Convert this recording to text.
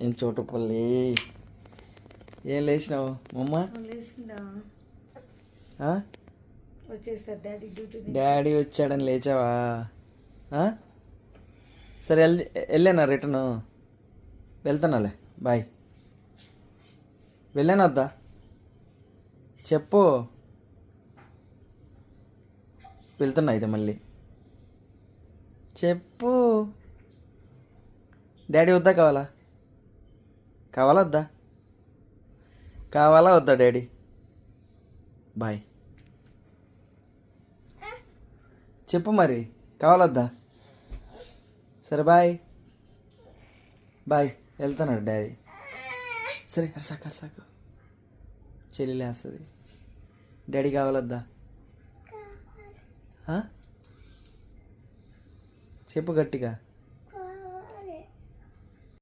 ఏం చోటుపల్లి ఏం లేచినావు మమ్మ? వచ్చేస్తారు డాడీ డ్యూటీ. డాడీ వచ్చాడని లేచావా? సరే వెళ్ళానా రిటర్ను? వెళ్తానాలే, బాయ్. వెళ్ళాను వద్దా చెప్పు. వెళ్తున్నా అయితే మళ్ళీ చెప్పు. డాడీ వద్దా కావాలా? కావాలా వద్దా? కావాలా వద్దా డాడీ? బాయ్ చెప్పు మరి, కావాలొద్దా? సరే బాయ్ బాయ్. వెళ్తున్నాడు డాడీ. సరే అరసాక అరసాక చెల్లి లేస్తుంది. డాడీ కావాలొద్దా? చెప్పు గట్టిగా.